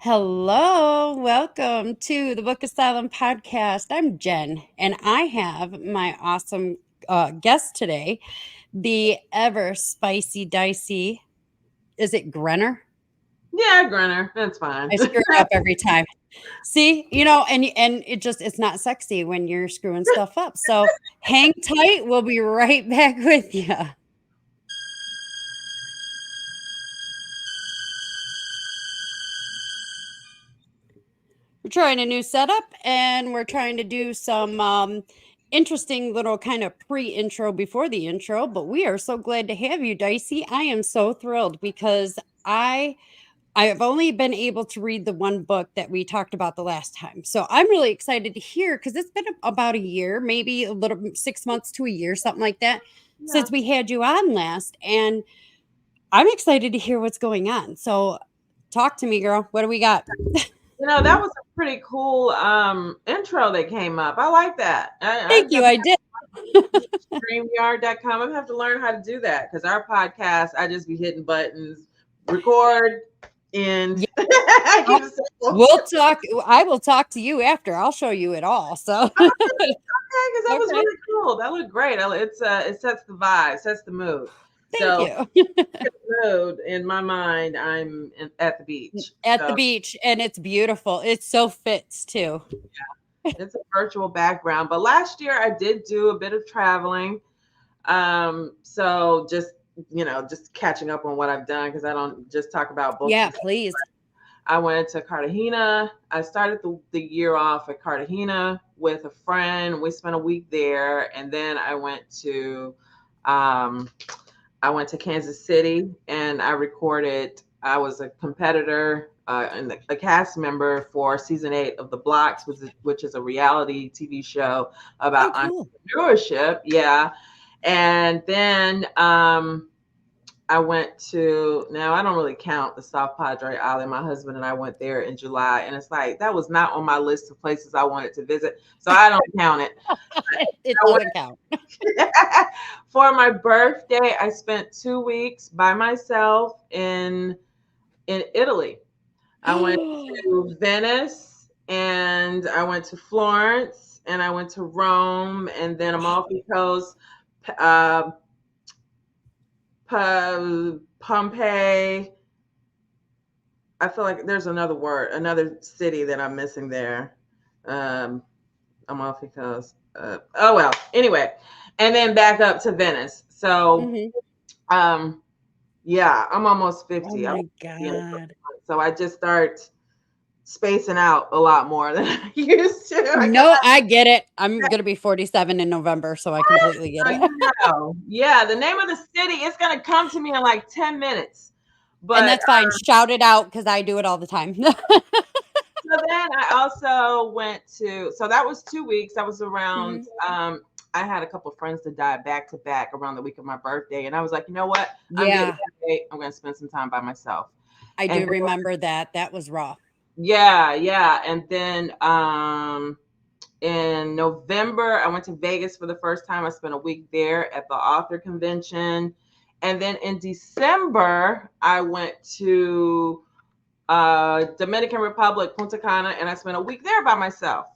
Hello, welcome to the Book Asylum podcast. I'm Jen, and I have my awesome guest today, the ever spicy, dicey. Is it Grenner? Yeah, Grenner. That's fine. I screw it up every time. See, and it's not sexy when you're screwing stuff up. So hang tight. We'll be right back with you. We're trying a new setup and we're trying to do some interesting little kind of pre-intro before the intro, but we are so glad to have you, Dicey. I am so thrilled because I I have only been able to read the one book that we talked about the last time. So I'm really excited to hear because it's been about a year, maybe a little 6 months to a year, something like that, Yeah. since we had you on last. And I'm excited to hear what's going on. So talk to me, girl. What do we got? That was a pretty cool intro that came up. I like that. Thank I've you. got I did. StreamYard.com. I'm gonna have to learn how to do that because our podcast, I just be hitting buttons, record, end. I keep it simple. We'll talk. I will talk to you after. I'll show you it all. So, Okay, because that was okay. really cool. That looked great. It sets the vibe, sets the mood. Thank So you. mood in my mind, at the beach. At the So beach, and it's beautiful. It so fits too. it's a virtual background. But last year I did do a bit of traveling. So just catching up on what I've done because I don't just talk about books Yeah, and stuff. please. I went to Cartagena. I started the year off at Cartagena with a friend. We spent a week there, and then um, I went to Kansas City and I recorded. I was a competitor and a cast member for season 8 of The Blocks, which is a reality TV show Oh, about cool. entrepreneurship. Yeah. And then I went to, now I don't really count the South Padre Island. My husband and I went there in July, and it's like that was not on my list of places I wanted to visit. So I don't count it. It I doesn't count. For my birthday, I spent 2 weeks by myself in Italy. I went to Venice and I went to Florence and I went to Rome and then Amalfi Coast, uh, Pompeii. I feel like there's another city that I'm missing there. Um, Amalfi Coast. Oh well. Anyway, and then back up to Venice. So Mhm. um, yeah, I'm almost Oh 50. I my want to be in it for God. months. So I just start spacing out a lot more than I used to. I got No, I get it. I'm gonna be 47 in November, so I completely get so it. yeah, the name of the city is gonna come to me in like 10 minutes. And But that's fine. Shout it out because I do it all the time. so then I also went to, so that was 2 weeks. That was around, Mhm. I had a couple of friends that died back to back around the week of my birthday. And I was like, you know what? I'm getting Yeah, away. I'm going to spend some time by myself. I And do then, remember that. That was raw. yeah, yeah. And then in November, I went to Vegas for the first time. I spent a week there at the author convention. And then in December, I went to Dominican Republic, Punta Cana, and I spent a week there by myself.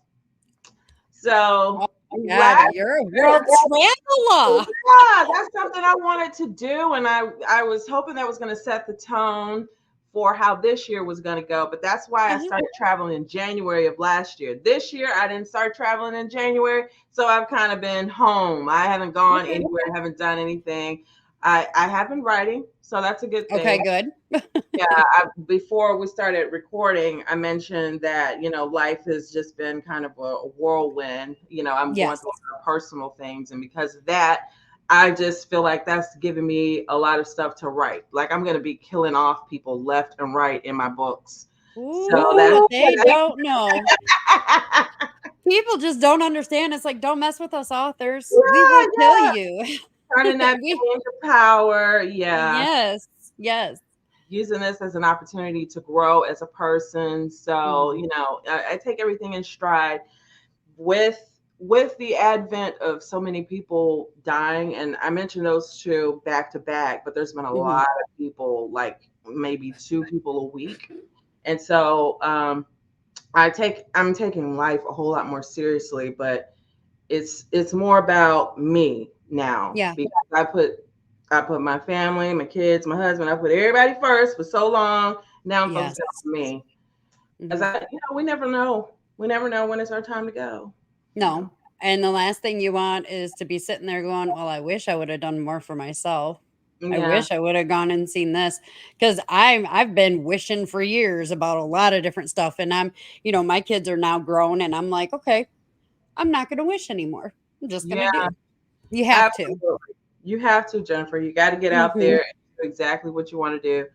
Oh So my God, last you're a year, world traveler. yeah, that's something I wanted to do, and I was hoping that was going to set the tone for how this year was going to go. But that's why I Uh-huh. started traveling in January of last year. This year, I didn't start traveling in January, so I've kind of been home. I haven't gone Okay. anywhere, haven't done anything. I have been writing, so that's a good thing. Okay, good. Yeah, before we started recording, I mentioned that, life has just been kind of a whirlwind. I'm going Yes. through a lot of personal things. And because of that, I just feel like that's giving me a lot of stuff to write. Like I'm going to be killing off people left and right in my books. So Ooh, that's what they don't know. People just don't understand. It's like, don't mess with us authors. We yeah, will kill yeah. you. Turning that We into power. Yeah. yes, yes. Using this as an opportunity to grow as a person. So, Mhm, I take everything in stride with the advent of so many people dying. And I mentioned those two back to back, but there's been a mhm. lot of people, like maybe 2 people a week. And so I'm taking life a whole lot more seriously, but it's more about me now Yeah. because I put my family, my kids, my husband, I put everybody first for so long. Now I'm Yes. focusing on me. Because Mhm. we never know. We never know when it's our time to go. You No. know. And the last thing you want is to be sitting there going, "Well, I wish I would have done more for myself. I Yeah. wish I would have gone and seen this." Because I've been wishing for years about a lot of different stuff, and my kids are now grown, and I'm like, okay, I'm not going to wish anymore. I'm just going to Yeah. do. You have to. Absolutely. You have to, Jennifer. You got to get out there Hmm. and do exactly what you want to do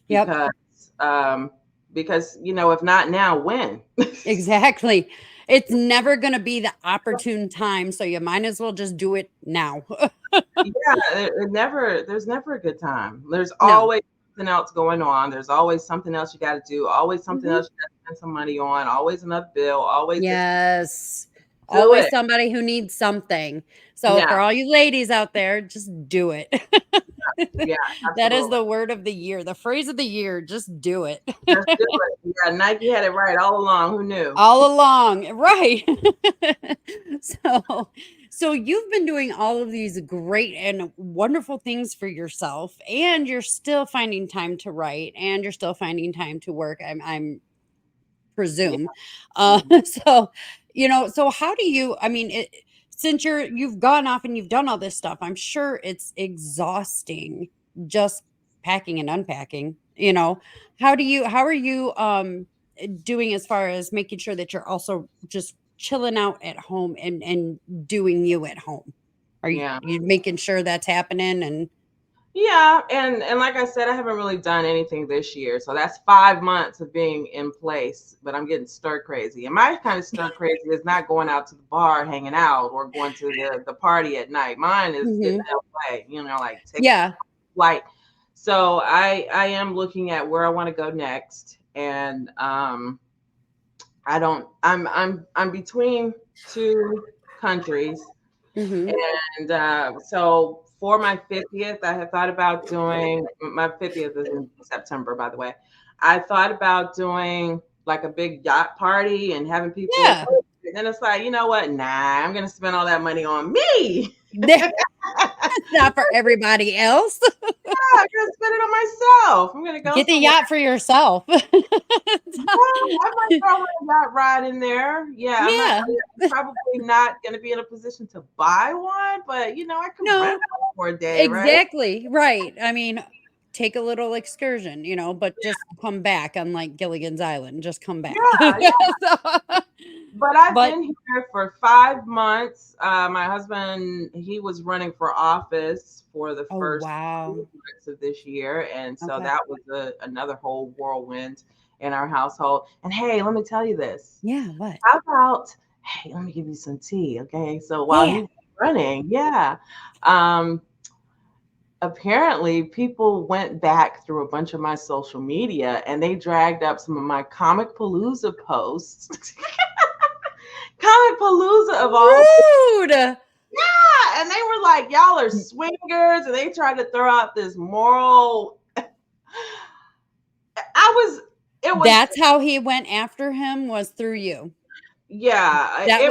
Yep. because um if not now, when? Exactly. It's never going to be the opportune time, so you might as well just do it now. Yeah, there's never a good time. There's No. always something else going on. There's always something else you got to do. Always something Hmm. else you got to spend some money on. Always another bill. Always this. Yes. Do Always it. somebody who needs something. So Yeah, for all you ladies out there, just do it. yeah, That is absolutely. the word of the year, the phrase of the year, just do it. Just do it. Yeah, Nike had it right all along. Who knew? All along, right. So so you've been doing all of these great and wonderful things for yourself, and you're still finding time to write, and you're still finding time to work. I'm Yeah. presume. Mhm. So, so how do you, I mean, since you've gone off and you've done all this stuff, I'm sure it's exhausting just packing and unpacking, how are you doing as far as making sure that you're also just chilling out at home and doing you at home? Are you, Yeah. you making sure that's happening? And Yeah, and like I said, I haven't really done anything this year. So that's 5 months of being in place, but I'm getting stir crazy. And my kind of stir crazy is not going out to the bar, hanging out, or going to the party at night. Mine is getting Mhm. away, like taking Yeah. a flight. So I am looking at where I want to go next. And I don't I'm between two countries. Mhm. And so for my 50th, I had thought about doing my 50th is in September, by the way. I thought about doing like a big yacht party and having people. Yeah. And then it's like, you know what? Nah, I'm going to spend all that money on me. Not for everybody else. I'm going to spend it on myself. I'm going to go Get the somewhere. yacht for yourself. Yeah, I might throw a yacht ride in there. Yeah, Yeah. I'm probably not going to be in a position to buy one, but I could rent No, out for a day, right? exactly. Right. I mean, take a little excursion, but just come back, unlike Gilligan's Island. Just come back. Yeah, yeah. So- But I've but been here for 5 months. My husband, he was running for office for the oh first few wow. months of this year, and so Okay. that was another whole whirlwind in our household. And hey, let me tell you this. Yeah, what? How about, hey, let me give you some tea, okay? So while he Yeah. was running, yeah, um, apparently people went back through a bunch of my social media and they dragged up some of my Comic Palooza posts. Comic Palooza of all. Rude. Yeah, and they were like, "Y'all are swingers," and they tried to throw out this moral. I was, it was, That's how he went after him, was through you. yeah, That it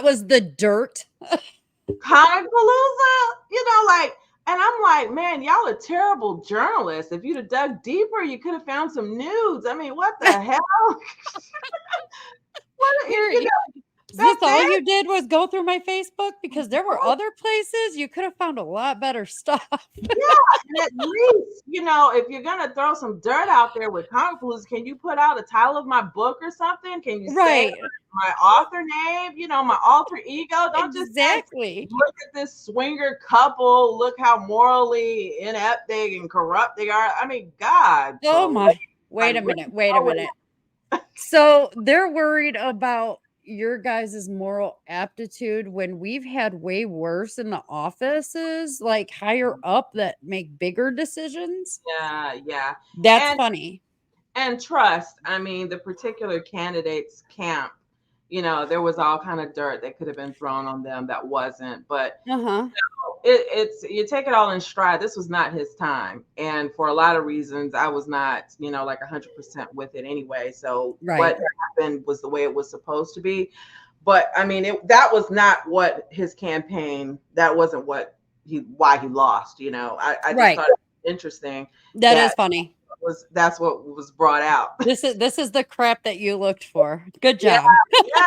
was the dirt. Comic Palooza, like, and I'm like, man, y'all are terrible journalists. If you'd have dug deeper, you could have found some nudes. I mean, what the hell? What, You're Is this that's all it? you did was go through my Facebook? Because there were other places you could have found a lot better stuff. Yeah, and at least, if you're gonna throw some dirt out there with comic blues, can you put out a title of my book or something? Can you say Right. my author name? My alter ego? Don't just say, Exactly. look at this swinger couple. Look how morally inept and corrupt they are. I mean, God, Oh please, my. like, Wait a really minute. Wait a go with minute. So they're worried about your guys' moral aptitude when we've had way worse in the offices, like higher it. up that make bigger decisions. Yeah, yeah. That's And funny. and trust. I mean, the particular candidates camp. there was all kind of dirt that could have been thrown on them that wasn't. But Uh-huh. it's you take it all in stride. This was not his time, and for a lot of reasons, I was not, like 100% with it anyway. So Right. what happened was the way it was supposed to be. But I mean, that was not what his campaign. That wasn't why he lost. I just Right. thought it was interesting That is that funny. that's what was brought out. This is the crap that you looked for. Good Yeah, job. yeah.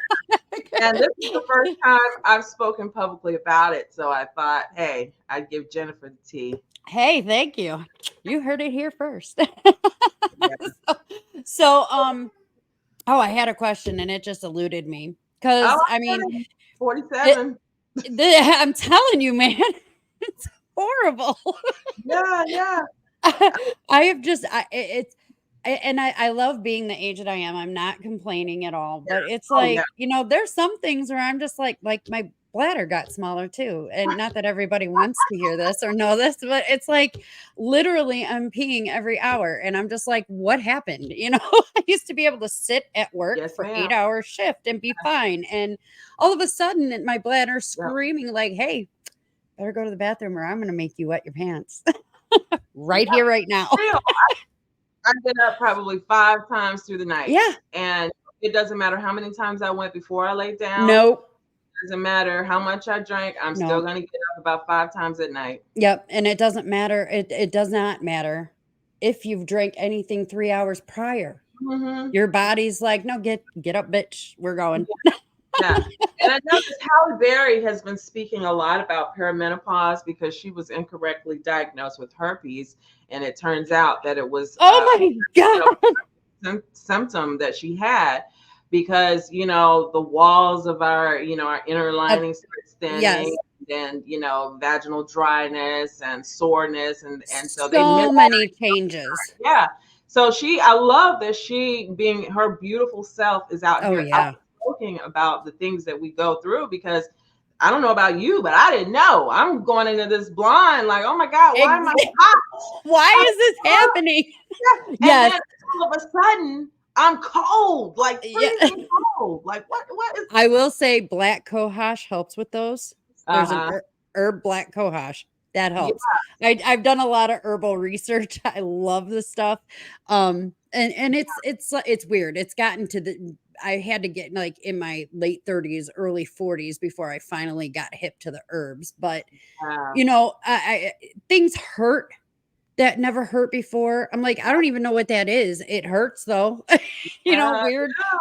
And this is the first time I've spoken publicly about it. So I thought, hey, I'd give Jennifer the tea. Hey, thank you. You heard it here first. Yeah. So, oh, I had a question and it just eluded me. Oh, Because, I I mean, get it. it, 47. I'm telling you, man, it's horrible. Yeah, yeah. I have just, and I love being the age that I am. I'm not complaining at all, but it's Oh, yeah. like, there's some things where I'm just like my bladder got smaller too. And not that everybody wants to hear this or know this, but it's like literally I'm peeing every hour. And I'm just like, what happened? I used to be able to sit at work Yes, for ma'am. 8 hour shift and be fine. And all of a sudden my bladder Yep. screaming like, hey, better go to the bathroom or I'm going to make you wet your pants right here, right now. Real. I get up probably 5 times through the night. Yeah. And it doesn't matter how many times I went before I laid down. Nope. It doesn't matter how much I drank. I'm still No. going to get up about 5 times at night. Yep. And it doesn't matter. It does not matter if you've drank anything 3 hours prior. Mm-hmm. Your body's like, no, get up, bitch. We're going. Yeah. And I noticed Halle Berry has been speaking a lot about perimenopause because she was incorrectly diagnosed with herpes. And it turns out that it was Oh my God. symptom that she had because, the walls of our inner lining start thinning. Yes. And vaginal dryness and soreness. And so they So many changes. yeah. So I love that she, being her beautiful self, is out Oh, here yeah. talking about the things that we go through because I don't know about you, but I didn't know. I'm going into this blind, like, oh my God, why am I hot? Why is this happening? And Yes. then all of a sudden, I'm cold, like Yeah. freezing cold. Like, what is I will say black cohosh helps with those. There's an herb black cohosh. That helps. Yeah. I've done a lot of herbal research. I love this stuff. And it's weird. It's gotten to I had to get like in my late 30s, early 40s before I finally got hip to the herbs. But I things hurt that never hurt before. I'm like, I don't even know what that is. It hurts though.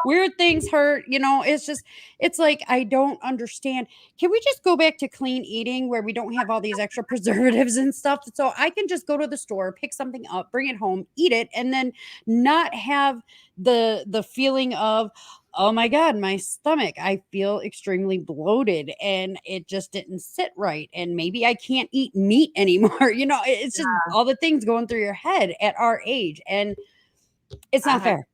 Weird things hurt. It's like, I don't understand. Can we just go back to clean eating where we don't have all these extra preservatives and stuff? So I can just go to the store, pick something up, bring it home, eat it, and then not have the feeling of, oh my God, my stomach, I feel extremely bloated and it just didn't sit right. And maybe I can't eat meat anymore. It's just all the things going through your head at our age. And it's not fair.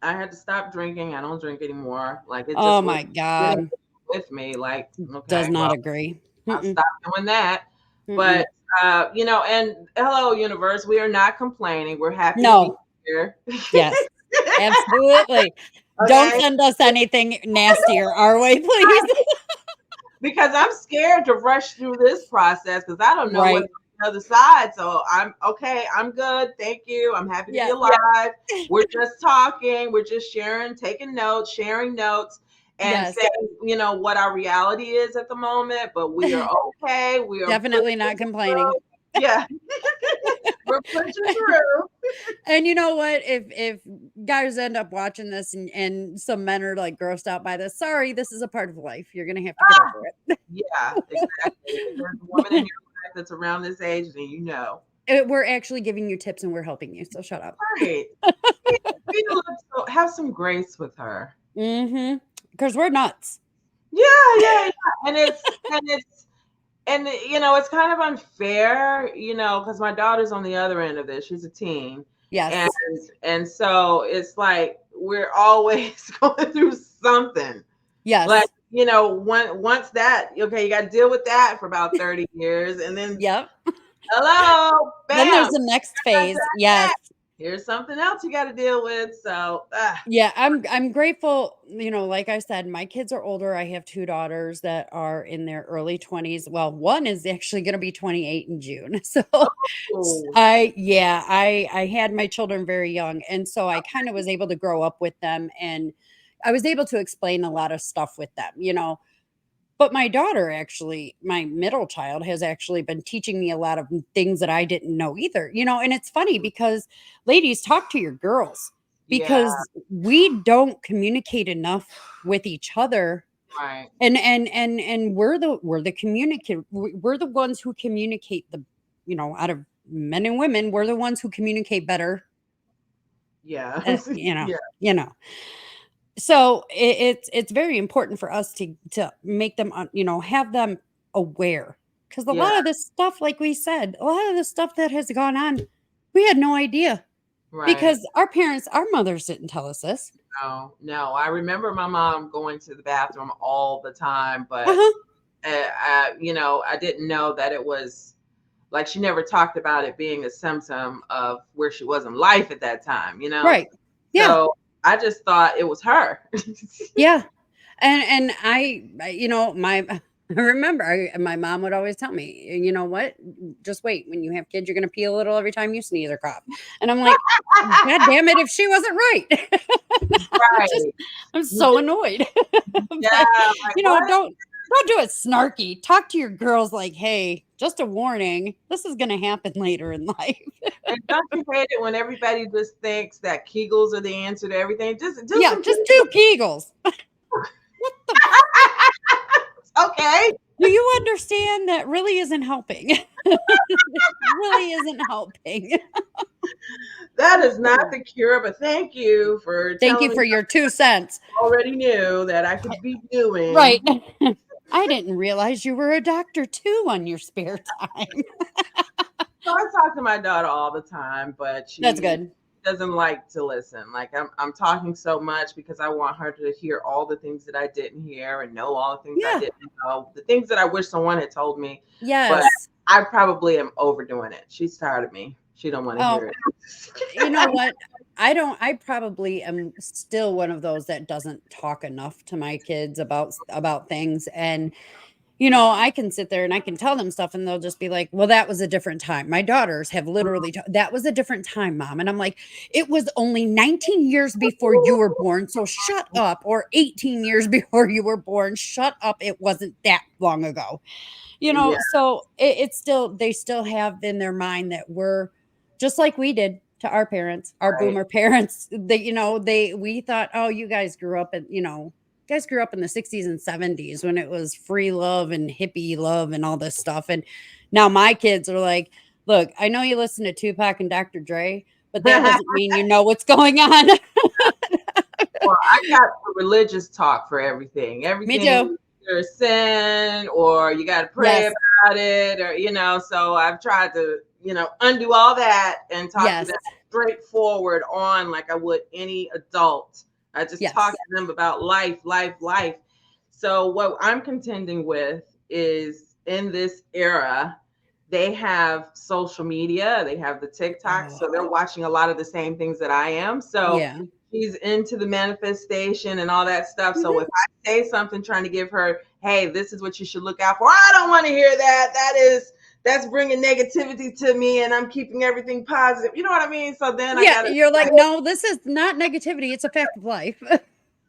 I had to stop drinking. I don't drink anymore. Like, it just Oh my God. with me. Like, okay, Does not agree. I'll stop doing that. Mm-mm. But and hello, universe. We are not complaining. We're happy to be here. Yes, absolutely. Okay. Don't send us anything nastier our way, please. Because I'm scared to rush through this process because I don't know what's on the other side. So I'm okay. I'm good. Thank you. I'm happy to be alive. We're just talking. We're just sharing notes. And saying, what our reality is at the moment, but we are okay. We are definitely not complaining. Yeah. We're pushing through. And you know what? If guys end up watching this and some men are like grossed out by this, sorry, this is a part of life. You're gonna have to get over it. Yeah, exactly. There's a woman in your life that's around this age, and we're actually giving you tips and we're helping you. So shut up. Right. Have some grace with her. Mm-hmm. Because we're nuts. Yeah. And it's kind of unfair, because my daughter's on the other end of this. She's a teen. Yes. And so it's like we're always going through something. Yes. Like, once that, okay, you got to deal with that for about 30 years. And then, yep. Hello. Bam. Then there's the next phase. Yes. here's something else you got to deal with. So, Yeah, I'm grateful, like I said, my kids are older. I have 2 daughters that are in their early 20s. Well, one is actually gonna be 28 in June. So, oh, I had my children very young, and so I kind of was able to grow up with them, and I was able to explain a lot of stuff with them. But my daughter actually, my middle child, has actually been teaching me a lot of things that I didn't know either. And it's funny because ladies, talk to your girls yeah, because we don't communicate enough with each other. right. And we're the communicate we're the ones who communicate out of men and women, we're the ones who communicate better. Yeah. uh, you know, Yeah. you know. So it's very important for us to make them have them aware, because a Yeah. lot of this stuff, like we said, a lot of the stuff that has gone on, we had no idea Right. because our mothers didn't tell us this. No, no. I remember my mom going to the bathroom all the time, but Uh-huh. I didn't know that it was like she never talked about it being a symptom of where she was in life at that time. Right. Yeah. So I just thought it was her. Yeah. And my I remember my mom would always tell me, you know what? Just wait. When you have kids, you're going to pee a little every time you sneeze or cough. And I'm like, God damn it, if she wasn't right. Right. I'm so annoyed. Yeah, But, like what? don't do it snarky. Talk to your girls like, hey, just a warning. This is going to happen later in life. And don't you hate it when everybody just thinks that Kegels are the answer to everything? Just do Yeah, some just do Kegels. Kegels. What the Okay. Do you understand that really isn't helping? Really isn't helping. That is not the cure, but thank you for Thank telling you me for your 2 cents. I already knew that I could be Right. doing. I didn't realize you were a doctor too on your spare time. So I talk to my daughter all the time, but That's she good. doesn't like to listen. Like I'm talking so much because I want her to hear all the things that I didn't hear and know all the things I Yeah. didn't know, the things that I wish someone had told me. But Yes. I probably am overdoing it. She's tired of me. She don't want to Oh, hear it. you know what? I probably am still one of those that doesn't talk enough to my kids about things. And I can sit there and I can tell them stuff and they'll just be like, "Well, that was a different time." My daughters have literally that was a different time, mom. And I'm like, "It was only 19 years before you were born, so shut up." Or 18 years before you were born, shut up. It wasn't that long ago. Yeah, So it's still, they still have in their mind that we're just like we did to our parents, our right. boomer parents. We thought, oh, you guys grew up in the 60s and 70s when it was free love and hippie love and all this stuff. And now my kids are like, look, I know you listen to Tupac and Dr. Dre, but that doesn't mean you know what's going on. Well, I got the religious talk for everything. Me too. Everything either a sin or you got to pray Yes. about it, or. So I've tried to, undo all that and talk to Yes. them straightforward on like I would any adult. I just talk Yes. to them about life, life, life. So what I'm contending with is in this era, they have social media, they have the TikTok, Oh, so they're watching a lot of the same things that I am. So yeah. she's into the manifestation and all that stuff. So Mhm. if I say something trying to give her, hey, this is what you should look out for, I don't want to hear that. That's bringing negativity to me, and I'm keeping everything positive. You know what I mean? So then I Yeah, gotta you're like, "No, this is not negativity, it's a fact of life."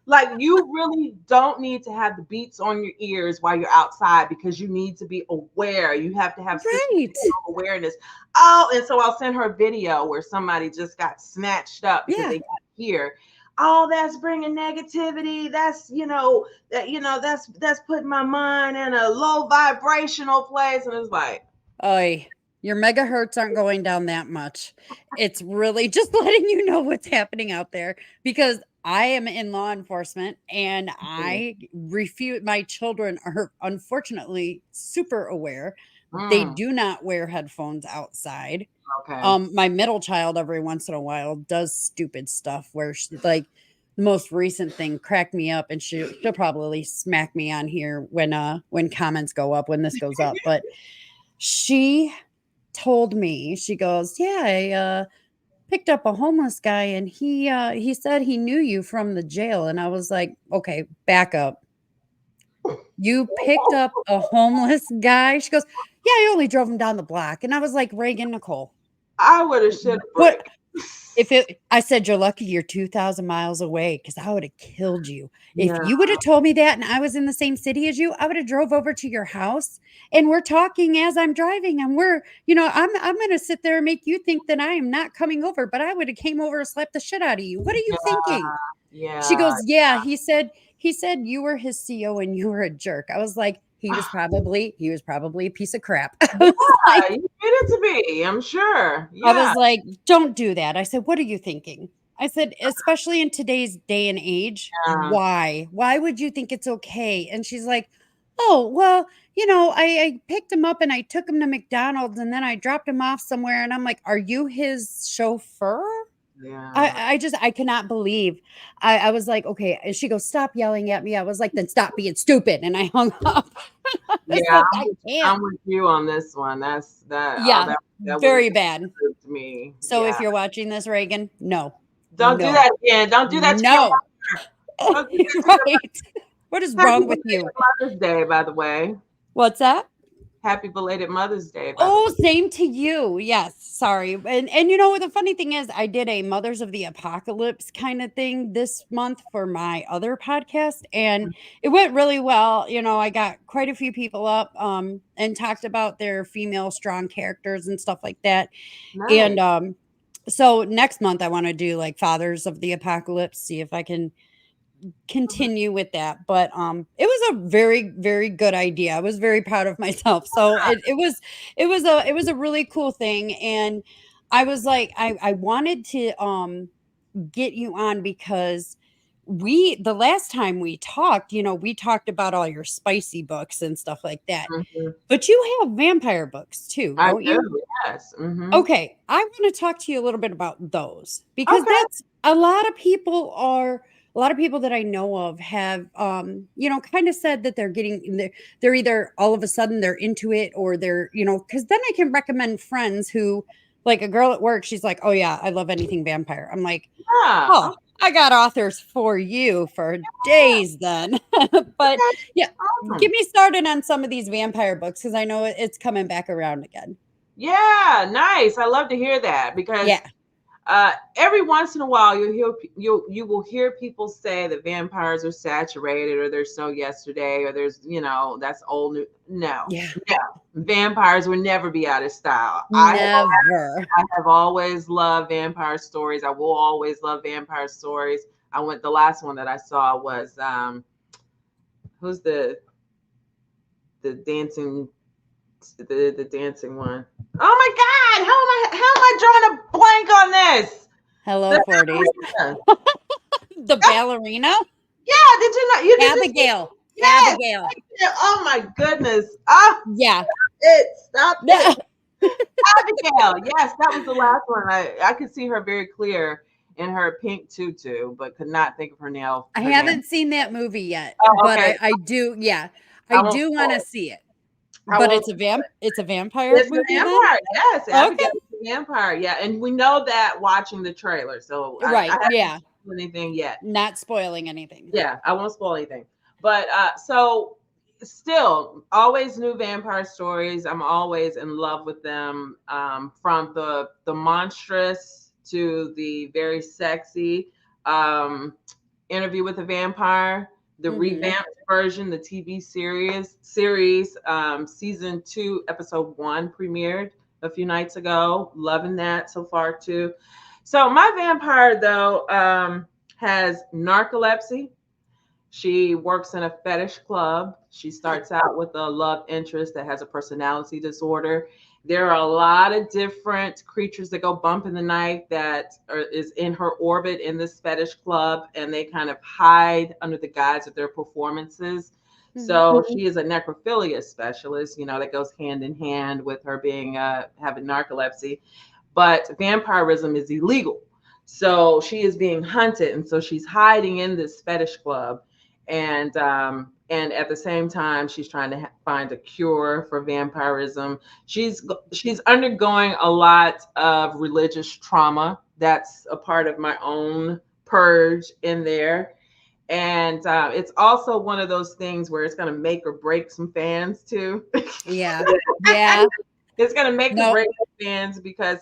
like you really don't need to have the beats on your ears while you're outside because you need to be aware. You have to have Right. situational awareness. Oh, and so I'll send her a video where somebody just got snatched up because Yeah. they got here. Oh, that's bringing negativity. That's putting my mind in a low vibrational place, and it's like, Oy, your megahertz aren't going down that much. It's really just letting you know what's happening out there, because I am in law enforcement and mm, I refute my children are unfortunately super aware. They mm, do not wear headphones outside. okay, My middle child every once in a while does stupid stuff where she, like, the most recent thing cracked me up, and she'll probably smack me on here when comments go up, when this goes up. But she told me, she goes, "Yeah, picked up a homeless guy, and he said he knew you from the jail. And I was like, okay, back up. You picked up a homeless guy? She goes, yeah, I only drove him down the block. And I was like, Reagan Nicole, I would have shit a what brick. if it I said, "You're lucky you're 2,000 miles away, because I would have killed you." If No, you would have told me that and I was in the same city as you, I would have drove over to your house, and we're talking as I'm driving, and I'm gonna sit there and make you think that I am not coming over, but I would have came over and slapped the shit out of you. What are you thinking? She yeah, goes, "Yeah, he said you were his CO and you were a jerk." I was like, he was probably a piece of crap." yeah. You need it to be. I'm sure. I Yeah, was like, "Don't do that." I said, "What are you thinking?" I said, "Especially in today's day and age, yeah, why? Why would you think it's okay?" And she's like, "Oh, well, I picked him up and I took him to McDonald's and then I dropped him off somewhere." And I'm like, "Are you his chauffeur?" yeah, I cannot believe. I was like, "Okay." And she goes, "Stop yelling at me." I was like, "Then stop being stupid." And I hung up. I was yeah. like, "I can't." I'm with you on this one. That's that. Oh, Yeah, that would have very bad. disturbed me. So Yeah. if you're watching this, Reagan, no, Don't do no, that again. Don't do that to your no. mother. Don't do that to your mother. Right. What is Happy wrong with belated you? Mother's Day, by the way. What's that? Happy belated Mother's Day, by the way. Oh, same to you. Yes, sorry. And the funny thing is I did a Mothers of the Apocalypse kind of thing this month for my other podcast, and it went really well. I got quite a few people up and talked about their female strong characters and stuff like that. And Nice. so next month I want to do like Fathers of the Apocalypse, see if I can continue with that. But it was a very, very good idea. I was very proud of myself. So it was a really cool thing. And I was like, I wanted to get you on because the last time we talked, we talked about all your spicy books and stuff like that. Mhm. But you have vampire books too, I don't do. you? Yes. Okay, I want to talk to you a little bit about those, because Okay. that's a lot of people that I know of have kind of said that they're either all of a sudden they're into it, or they're, cuz then I can recommend friends who, like a girl at work, she's like, "Oh yeah, I love anything vampire." I'm like, Yeah. "Oh, I got authors for you for days then." But Okay. yeah, Awesome. get me started on some of these vampire books, cuz I know it's coming back around again. Yeah. Nice. I love to hear that because Yeah. every once in a while you will hear people say that vampires are saturated, or they're so yesterday, or there's, that's old no, Yeah. no, vampires will never be out of style. Never. I have always loved vampire stories. I will always love vampire stories. The last one that I saw was who's the dancing the dancing one. Oh my god, how am I drawing a blank on this? Hello, The 40s. ballerina. The ballerina? Yeah, did you know? You did you see? Abigail. Yes. Abigail. Oh my goodness. Ah, Yeah. stop No, it. Abigail. Yes, that was the last one. I could see her very clear in her pink tutu, but could not think of I her name. haven't seen that movie yet, Oh, but okay. I do, yeah. I I won't do spoil want to it. see it. I But won't. it's a vampire It's a movie then? vampire. Yes, Okay. Abigail is a vampire. Yeah, and we know that watching the trailer. So I Right. haven't Yeah. seen anything yet. Not spoiling anything. Yeah, I won't spoil anything. But so still, always new vampire stories. I'm always in love with them. From the monstrous to the very sexy. Um, Interview with a Vampire, the Mhm. revamped version, the TV series, season 2, episode 1 premiered a few nights ago. Loving that so far too. So my vampire though has narcolepsy. She works in a fetish club. She starts out with a love interest that has a personality disorder. There are a lot of different creatures that go bump in the night is in her orbit in this fetish club, and they kind of hide under the guise of their performances. Mhm. So she is a necrophilia specialist, that goes hand in hand with her being having narcolepsy. But vampirism is illegal. So she is being hunted, and so she's hiding in this fetish club, and and at the same time she's trying to find a cure for vampirism. She's undergoing a lot of religious trauma. That's a part of my own purge in there. And it's also one of those things where it's going to make or break some fans too. Yeah. Yeah. It's going to make or No. break fans because,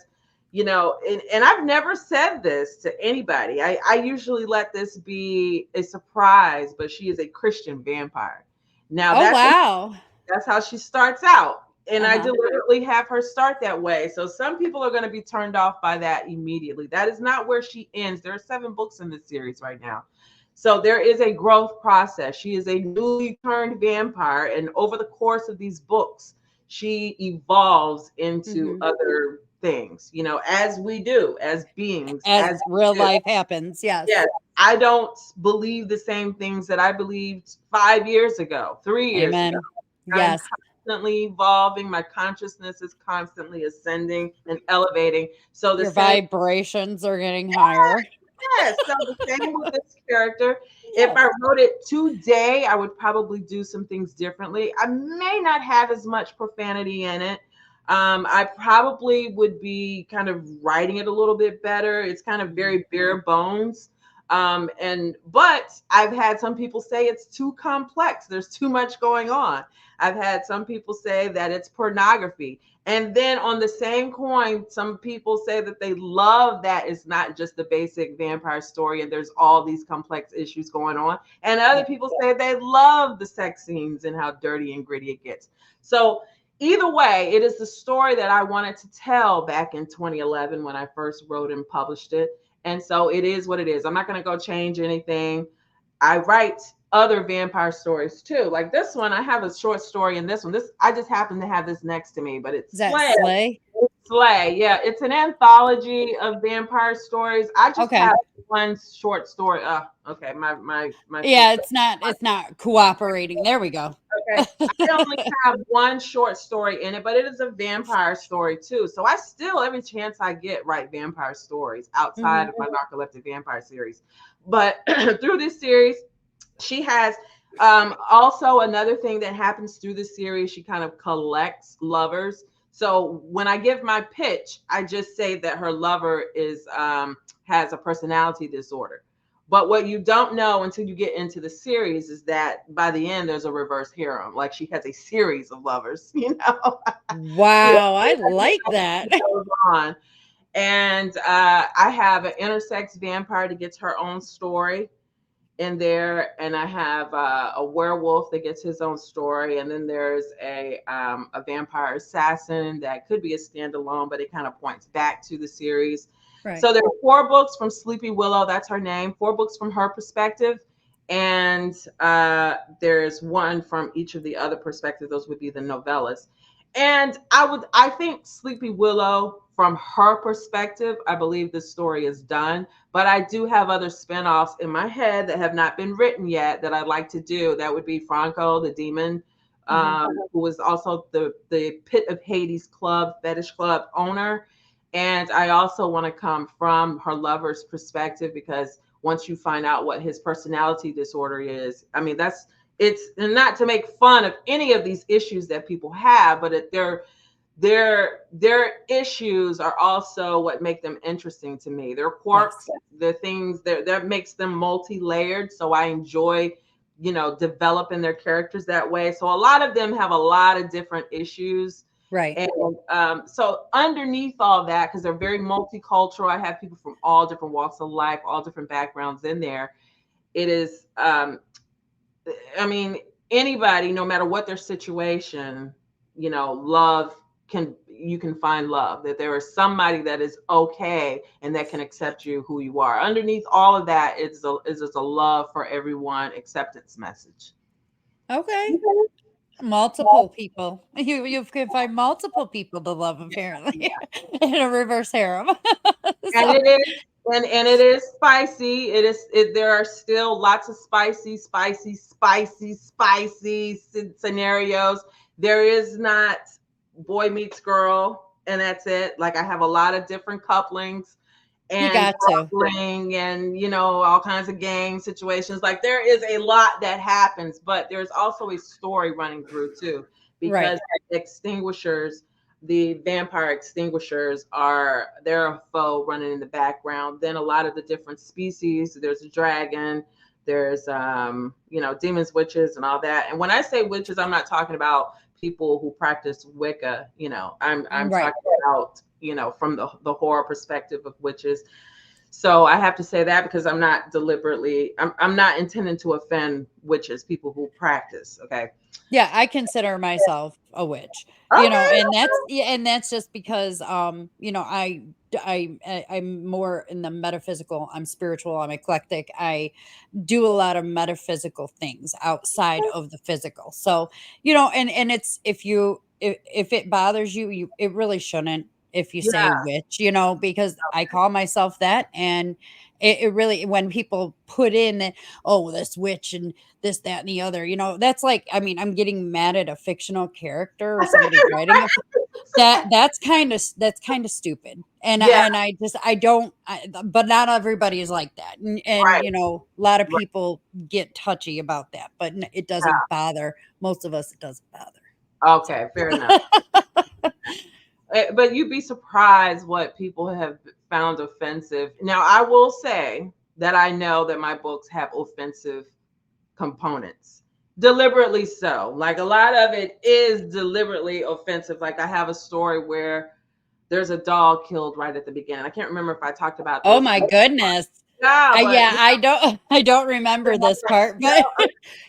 and I've never said this to anybody. I usually let this be a surprise, but she is a Christian vampire. Now Oh, wow. that's how she starts out. And I Uh-huh. deliberately have her start that way. So some people are going to be turned off by that immediately. That is not where she ends. There are 7 books in this series right now. So there is a growth process. She is a newly turned vampire. And over the course of these books, she evolves into Hmm. other things, as we do, as beings, As as real we do. life happens. Yes. Yes, I don't believe the same things that I believed 5 years ago, 3 years ago. Amen. I'm Yes. constantly evolving. My consciousness is constantly ascending and elevating. So the Your same, vibrations are getting higher. yes. So the same with this character. If Yes. I wrote it today, I would probably do some things differently. I may not have as much profanity in it. I probably would be kind of writing it a little bit better. It's kind of Mhm. very bare bones. But I've had some people say it's too complex. There's too much going on. I've had some people say that it's pornography. And then on the same coin, some people say that they love that it's not just the basic vampire story and there's all these complex issues going on. And other Yeah. people say they love the sex scenes and how dirty and gritty it gets. So either way, it is the story that I wanted to tell back in 2011 when I first wrote and published it. And so it is what it is. I'm not going to go change anything. I write other vampire stories too. Like this one, I have a short story in this one. This I just happen to have this next to me, but Is it's that Slay. sleigh? Slay. Yeah, it's an anthology of vampire stories. I just Okay. have one short story. Okay, my Yeah, feet. it's not cooperating. There we go. Okay. I only have one short story in it, but it is a vampire story too. So I still, every chance I get, write vampire stories outside Hmm. of my narcoleptic vampire series. But through this series, she has also another thing that happens through the series. She kind of collects lovers. So when I give my pitch, I just say that her lover is has a personality disorder. But what you don't know until you get into the series is that by the end there's a reverse harem. Like she has a series of lovers, you know, Wow, I like that. it goes on. And I have an intersex vampire that gets her own story in there, and I have a werewolf that gets his own story, and then there's a vampire assassin that could be a standalone, but it kind of points back to the series. Right. So there are 4 books from Sleepy Willow, that's her name, 4 books from her perspective, and there's one from each of the other perspectives. Those would be the novellas. And I think Sleepy Willow, from her perspective, I believe the story is done, but I do have other spinoffs in my head that have not been written yet that I'd like to do. That would be Franco, the demon, Uh-huh. who was also the Pit of Hades Club, fetish club owner. And I also want to come from her lover's perspective because once you find out what his personality disorder is, I mean, it's not to make fun of any of these issues that people have, but their issues are also what make them interesting to me. Their Yes. quirks, the things that makes them multi-layered. So I enjoy, developing their characters that way. So a lot of them have a lot of different issues. Right. And so underneath all that, because they're very multicultural, I have people from all different walks of life, all different backgrounds in there. It is I mean, anybody, no matter what their situation, love you can find love. That there is somebody that is okay and that can accept you who you are. Underneath all of that is just a love for everyone, acceptance message. Okay. Multiple people. You can find multiple people to love apparently in a reverse harem. And So it is and it is spicy. There are still lots of spicy scenarios. There is not boy meets girl and that's it. Like I have a lot of different couplings You and got to. brawling and all kinds of gang situations. Like there is a lot that happens, but there's also a story running through too, Right. because extinguishers, the vampire extinguishers, are they're a foe running in the background. Then a lot of the different species, there's a dragon, there's demons, witches, and all that. And when I say witches, I'm not talking about people who practice Wicca. I'm Right. talking about from the horror perspective of witches. So I have to say that because I'm not intending to offend witches, people who practice. Okay. Yeah, I consider myself a witch, Okay. and that's yeah, and that's just because I'm more in the metaphysical. I'm spiritual. I'm eclectic. I do a lot of metaphysical things outside of the physical. So, and it's if it bothers you, it really shouldn't if you say Yeah. witch, because I call myself that. And it really, when people put in that, oh, this witch and this, that, and the other, that's like, I mean, I'm getting mad at a fictional character or somebody writing that's kind of stupid. And Yeah. I don't but not everybody is like that. And Right. a lot of Right. people get touchy about that, but it doesn't Yeah. bother most of us. It doesn't bother. So Okay. Fair enough. But you'd be surprised what people have found offensive. Now, I will say that I know that my books have offensive components, deliberately so. Like a lot of it is deliberately offensive. Like I have a story where there's a dog killed right at the beginning. I can't remember if I talked about oh this. my goodness. Yeah, but Yeah, I don't remember this part, but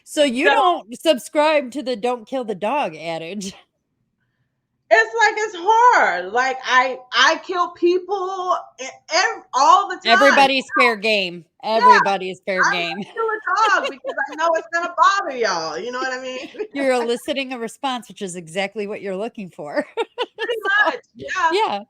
so you so don't subscribe to the don't kill the dog adage. it's like it's hard. Like I kill people all the time. Everybody's fair game. Yeah, Everybody's fair I'm game. gonna kill a dog because I know it's gonna bother y'all. You know what I mean? You're eliciting a response, which is exactly what you're looking for. Pretty So, much. Yeah. yeah.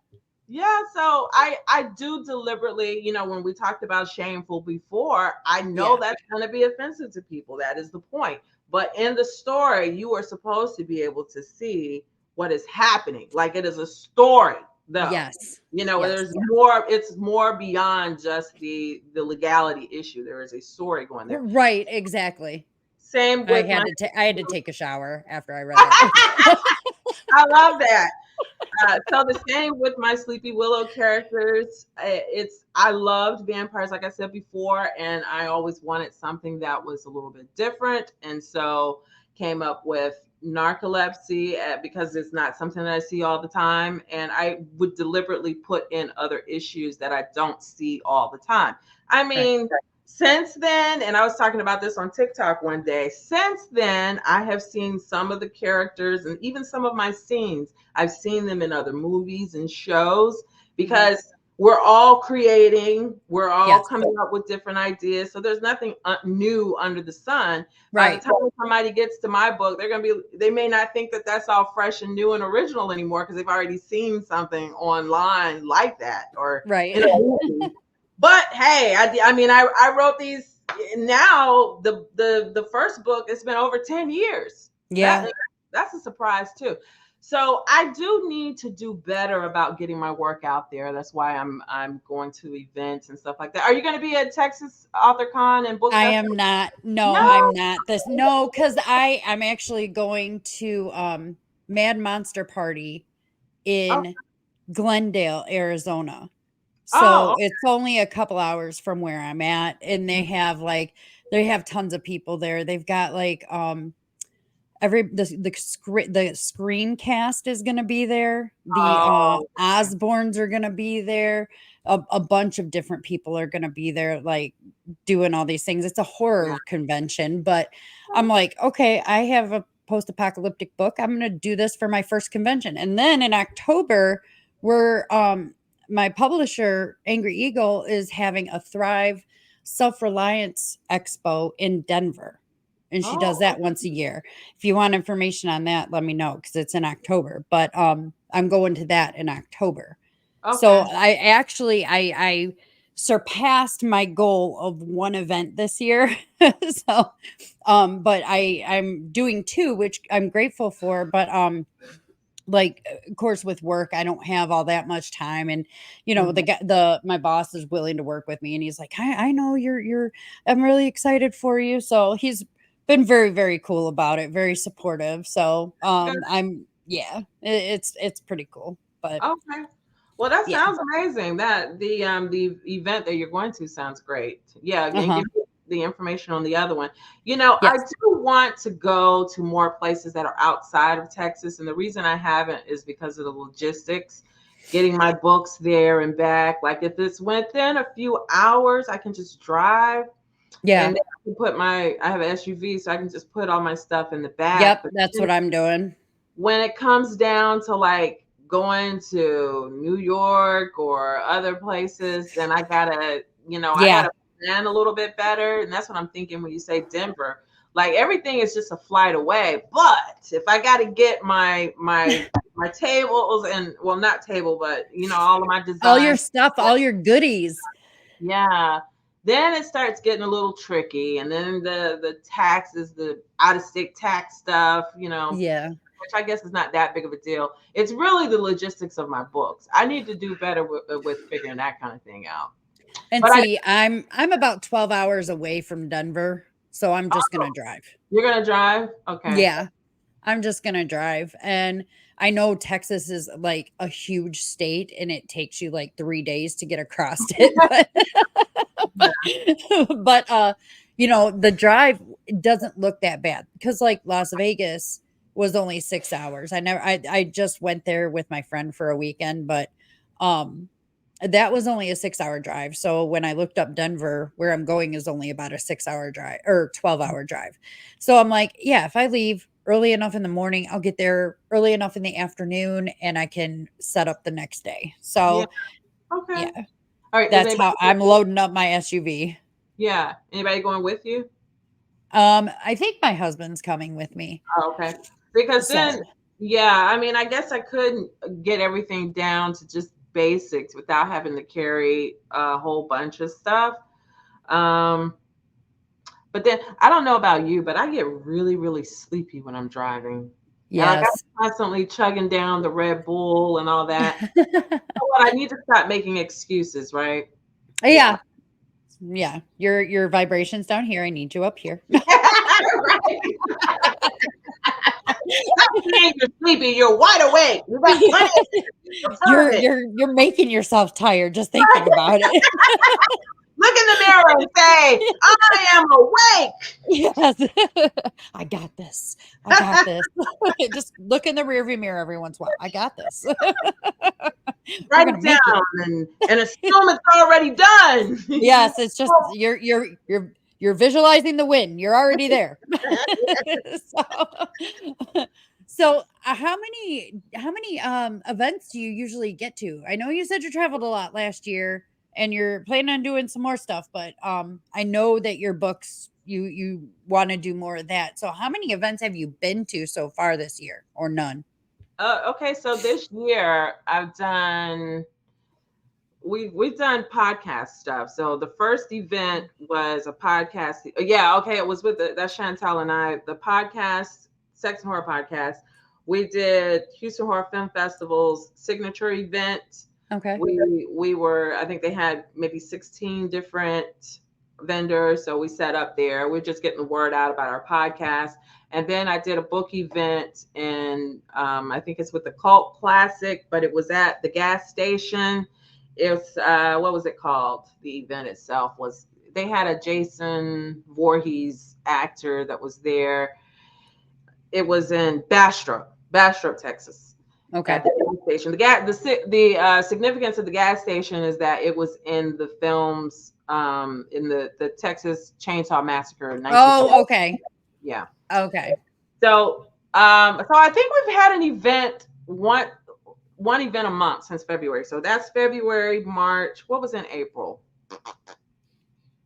Yeah, so I do deliberately, when we talked about shameful before, I know Yeah. that's going to be offensive to people. That is the point. But in the story, you are supposed to be able to see what is happening. Like it is a story, though. Yes. Yes. There's more. It's more beyond just the legality issue. There is a story going there. Right. Exactly. Same I with had my. to I had to take a shower after I read it. I love that. So the same with my Sleepy Willow characters. I loved vampires, like I said before, and I always wanted something that was a little bit different, and so came up with narcolepsy because it's not something that I see all the time, and I would deliberately put in other issues that I don't see all the time. I Right. mean, since then, and I was talking about this on TikTok one day, since then, I have seen some of the characters and even some of my scenes. I've seen them in other movies and shows Mhm. because we're all creating, we're all Yes. coming up with different ideas. So there's nothing new under the sun. By the Right. time somebody gets to my book, they may not think that that's all fresh and new and original anymore because they've already seen something online like that or in a Right. movie. But hey, I mean, I wrote these now. The first book, it's been over 10 years. Yeah. That's a surprise too. So I do need to do better about getting my work out there. That's why I'm going to events and stuff like that. Are you going to be at Texas Author Con and Book I am Festival? not. No, I'm No. not. No, because I'm actually going to Mad Monster Party Oh, in Glendale, Arizona. So oh, it's only a couple hours from where I'm at, and they have tons of people there. They've got like the screencast is going to be there. The oh, Osbournes are going to be there. A bunch of different people are going to be there, like doing all these things. It's a yeah. horror convention, but I'm like, okay, I have a post-apocalyptic book. I'm going to do this for my first convention, and then in October, we're my publisher Angry Eagle is having a Thrive Self-Reliance Expo in Denver, and she does Oh, that once a year. If you want information on that, let me know because it's in October. But I'm going to that in October. So okay. I surpassed my goal of one event this year. So but I'm doing two, which I'm grateful for. But like, of course, with work, I don't have all that much time. And, Mhm. my boss is willing to work with me, and he's like, I know I'm really excited for you. So he's been very, very cool about it, very supportive. So, Good. yeah, it's pretty cool. But Okay. Well, that yeah. sounds amazing. That the event that you're going to sounds great. Yeah, and Uh-huh. give me the information on the other one. You know, I Yes. do want to go to more places that are outside of Texas, and the reason I haven't is because of the logistics, getting my books there and back. Like if it's within a few hours, I can just drive, and Yeah. then I can I have an SUV, so I can just put all my stuff in the back. Yep. But That's then what I'm doing. when it comes down to like going to New York or other places, then I Yeah. gotta plan a little bit better. And that's what I'm thinking when you say Denver. Like everything is just a flight away. But if I gotta get my tables and well not table, but all of my All your designs. stuff, all your goodies. Yeah. Then it starts getting a little tricky. And then the taxes, the out of state tax stuff, Yeah. which I guess is not that big of a deal. It's really the logistics of my books. I need to do better with figuring that kind of thing out. And But I see, I'm about 12 hours away from Denver, so I'm just oh, gonna drive. you're gonna drive? Okay. Yeah, I'm just gonna drive. And I know Texas is like a huge state and it takes you like 3 days to get across it, but but the drive doesn't look that bad because like Las Vegas was only 6 hours. I just went there with my friend for a weekend, but um that was only a 6-hour drive. So when I looked up Denver, where I'm going is only about a 6-hour drive or 12-hour drive. So I'm like, yeah, if I leave early enough in the morning, I'll get there early enough in the afternoon and I can set up the next day. Yeah. So, Okay. yeah, All right. Is that's anybody how I'm loading up my SUV. yeah. Anybody going with you? I think my husband's coming with me. Oh, okay. Because then So, yeah, I mean I guess I couldn't get everything down to just basics without having to carry a whole bunch of stuff. Um But then I don't know about you, but I get really, really sleepy when I'm driving. And like yes. I'm constantly chugging down the Red Bull and all that. You know what? I need to stop making excuses, right? Yeah. Yeah. Yeah. Your vibrations down here. I need you up here. Right. Stop saying you're sleepy. You're wide awake. You got plenty of You're it. you're you're making yourself tired just thinking about it. Look in the mirror and say, I am awake. Yes. I got this. I got this. Just look in the rearview mirror every once in a while. I got this. We're Write gonna it make it. down and assume it's already done. Yes, it's just you're visualizing the win. You're already there. so, how many events do you usually get to? I know you said you traveled a lot last year and you're planning on doing some more stuff, but I know that your books you want to do more of that. So how many events have you been to so far this year or none? Okay, so this year we've done podcast stuff. So the first event was a podcast. Yeah, okay, it was with that's Chantel and I. The podcast, Sex and Horror podcast. We did Houston Horror Film Festival's signature event. Okay. We were, I think they had maybe 16 different vendors, so we set up there. We're just getting the word out about our podcast. And then I did a book event, and I think it's with the Cult Classic, but it was at the gas station. It's what was it called? The event itself was they had a Jason Voorhees actor that was there. It was in Bastrop, Texas, at Okay. the gas station. The significance of the gas station is that it was in the films in the Texas Chainsaw Massacre in 1940. Oh, okay. Yeah. Okay. So I think we've had an event one event a month since February. So that's February, March. What was in April?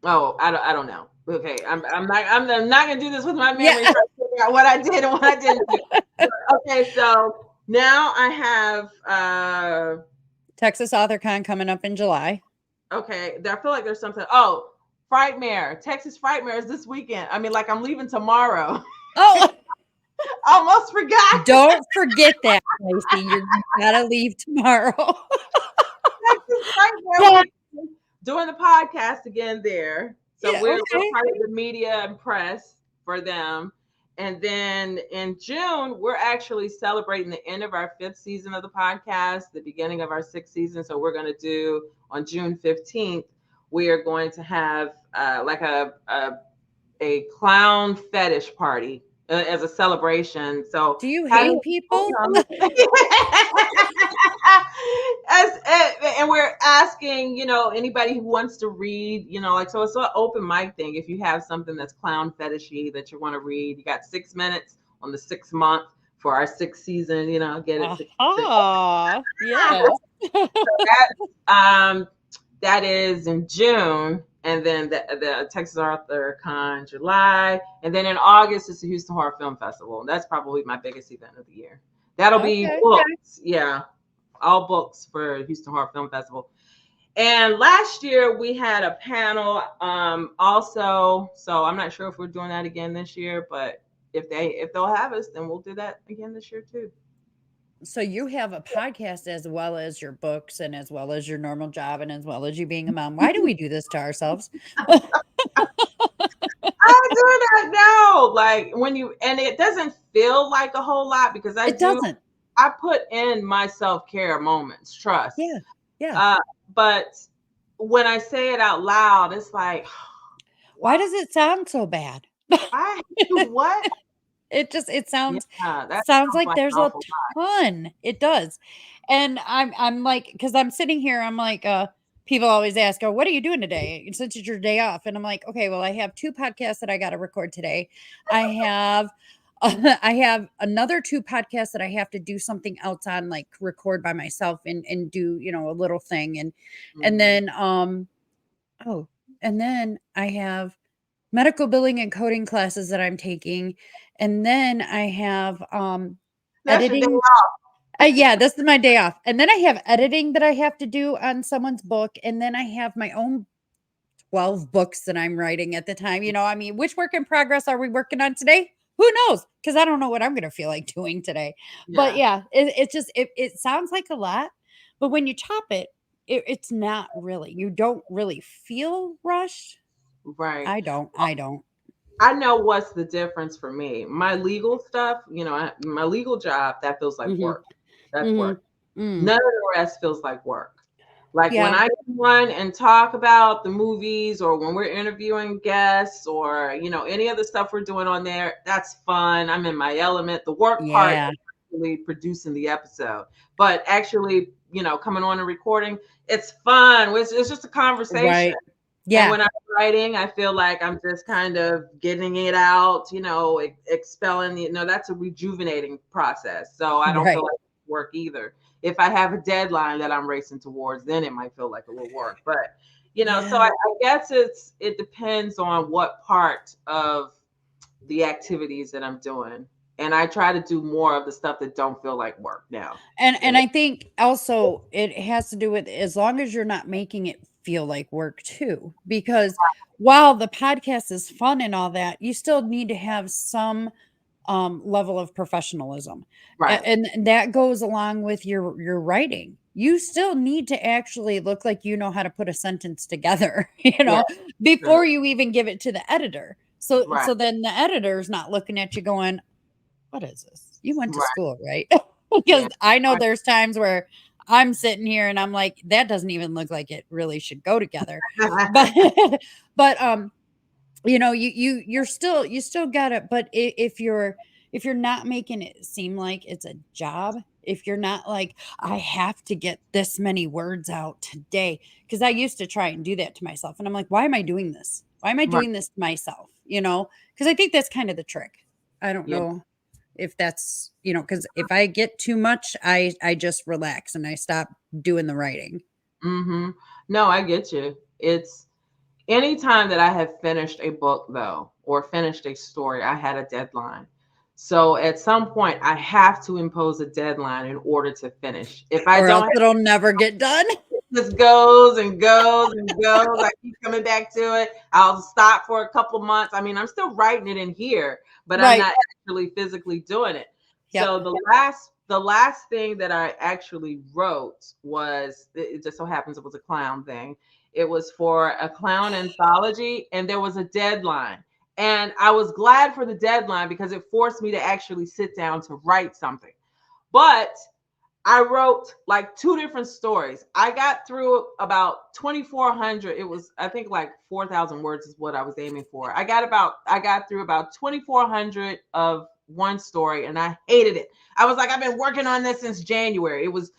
Oh, I don't know. Okay, I'm not gonna do this with my Yeah. memory. Trying to figure out what I did and what I didn't do. Okay, so now I have Texas AuthorCon coming up in July. okay. I feel like there's something. Oh, Frightmare, Texas Frightmare is this weekend. I mean, like I'm leaving tomorrow. Oh, Almost forgot. Don't forget that, Lacey. You gotta leave tomorrow. That's just right there. Yeah. We're doing the podcast again there. So Yeah. we're Okay. part of the media and press for them. And then in June, we're actually celebrating the end of our 5th season of the podcast, the beginning of our 6th season. So we're going to do on June 15th, we are going to have like a clown fetish party as a celebration. So Do you hate having people people? come. And we're asking, anybody who wants to read, like, so it's an open mic thing. If you have something that's clown fetishy that you want to read, you got 6 minutes on the 6th month for our 6th season, get it. Aha. Yes. Um, that is in June, and then the Texas Author Con July, and then in August is the Houston Horror Film Festival. That's probably my biggest event of the year. That'll be Okay. books, yeah, all books for Houston Horror Film Festival. And last year we had a panel, also. So I'm not sure if we're doing that again this year, but if they'll have us, then we'll do that again this year too. So you have a podcast as well as your books and as well as your normal job and as well as you being a mom. Why do we do this to ourselves? I'm doing that now. Like and it doesn't feel like a whole lot because It doesn't. I put in my self-care moments, trust. Yeah. Yeah. But when I say it out loud, it's like, Why does it sound so bad? I what? It sounds Yeah, that sounds sounds like like there's an a awful ton. It does. And I'm like, because I'm sitting here, I'm like, people always ask, oh, what are you doing today? Since it's your day off. And I'm like, okay, well, I have 2 podcasts that I gotta record today. I have I have another 2 podcasts that I have to do something else on, like record by myself and do, a little thing. And Mhm. then oh, and then I have medical billing and coding classes that I'm taking. And then I have That's your day editing. Yeah, this is my day off. And then I have editing that I have to do on someone's book. And then I have my own 12 books that I'm writing at the time. I mean, which work in progress are we working on today? Who knows? Because I don't know what I'm going to feel like doing today. But Yeah, yeah, it just, it sounds like a lot. But when you chop it, it's not really. You don't really feel rushed. right. I don't. I don't. I know what's the difference for me. My legal stuff, my legal job, that feels like Mhm. work. That's work. Mhm. Mm. None of the rest feels like work. Like when Yeah. I come on and talk about the movies or when we're interviewing guests or, any of the stuff we're doing on there, that's fun. I'm in my element. The work part Yeah. is actually producing the episode. But actually, coming on and recording, it's fun. It's just a conversation. Right. And Yeah. when I'm writing, I feel like I'm just kind of getting it out, expelling, that's a rejuvenating process. So I don't feel Right. like work either. If I have a deadline that I'm racing towards, then it might feel like a little work. But, so Yeah. I guess it depends on what part of the activities that I'm doing. And I try to do more of the stuff that don't feel like work now. And I think also it has to do with as long as you're not making it feel like work too. Because while the podcast is fun and all that, you still need to have some level of professionalism. Right. And that goes along with your writing. You still need to actually look like you know how to put a sentence together, Yeah. Sure. before you even give it to the editor. So Right. so then the editor's not looking at you going, "What is this? You went to Right. school, right?" Yeah. Because I know there's times where I'm sitting here and I'm like, "That doesn't even look like it really should go together." But but you still got it. But if you're not making it seem like it's a job, if you're not like, I have to get this many words out today, because I used to try and do that to myself, and I'm like, why am I doing this? Why am I Right. doing this to myself? Because I think that's kind of the trick. I don't Yeah. know if that's, because if I get too much, I just relax and I stop doing the writing. Mm-hmm. No, I get you. It's anytime that I have finished a book, though, or finished a story, I had a deadline. So at some point, I have to impose a deadline in order to finish. If I Or don't else have it'll never get done. it, just goes and goes and goes. I keep coming back to it. I'll stop for a couple months. I mean, I'm still writing it in here, but I'm Right. not actually physically doing it. Yep. So the last thing that I actually wrote was, it just so happens it was a clown thing. It was for a clown anthology, and there was a deadline. And I was glad for the deadline because it forced me to actually sit down to write something. But I wrote like two different stories. I got through about 2,400. It was, I think, like 4,000 words is what I was aiming for. I got through about 2,400 of one story, and I hated it. I was like, I've been working on this since January. It was